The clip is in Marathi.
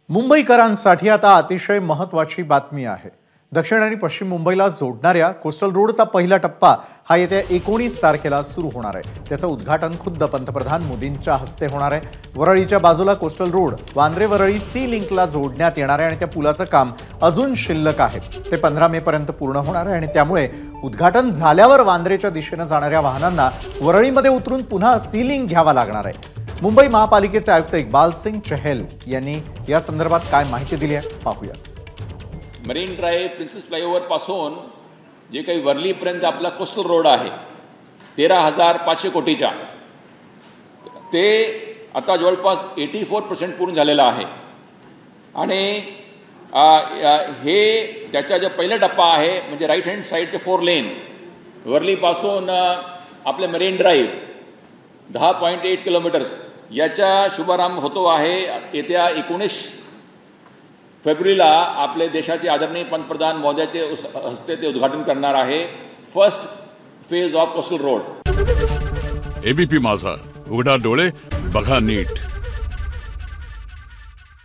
मुंबईकरांसाठी आता अतिशय महत्त्वाची बातमी आहे। दक्षिण आणि पश्चिम मुंबईला जोडणाऱ्या कोस्टल रोडचा पहिला टप्पा हा येत्या 19 तारखेला सुरू होणार आहे। त्याचं उद्घाटन खुद्द पंतप्रधान मोदींच्या हस्ते होणार आहे। वरळीच्या बाजूला coastal road Vandre Worli sea लिंकला जोडण्यात येणार आहे आणि त्या पुलाचं काम अजून शिल्लक आहे। ते 15 मे पर्यंत पूर्ण होणार आहे आणि त्यामुळे उद्घाटन झाल्यावर वांद्रेच्या दिशेने जाणाऱ्या वाहनांना वरळीमध्ये उतरून पुन्हा सी लिंक घ्यावा लागणार आहे। मुंबई महापालिकेचे आयुक्त इकबाल सिंह चहल यांनी या संदर्भात काय माहिती दिली आहे पाहूया। मरीन ड्राइव प्रिन्सेस फ्लायओव्हर पासून जे काही वर्लीपर्यंत आपला कोस्टल रोड आहे 13,500 कोटीचा ते आता जवळपास 84% पूर्ण झालेला आहे आणि हे त्याचा जो पहिला टप्पा आहे म्हणजे राईट हँड साइडचे 4 लेन वर्लीपासून आपले मरीन ड्राइव्ह 10.8 किलोमीटर याचा शुभारंभ होतो आहे। येत्या 19 फेब्रुवारीला आपले देशाचे आदरणीय पंतप्रधान मोदींचे हस्ते ते उद्घाटन करणार आहे first phase of coastal road. ABP माझा, उघडा डोळे बघा नीट।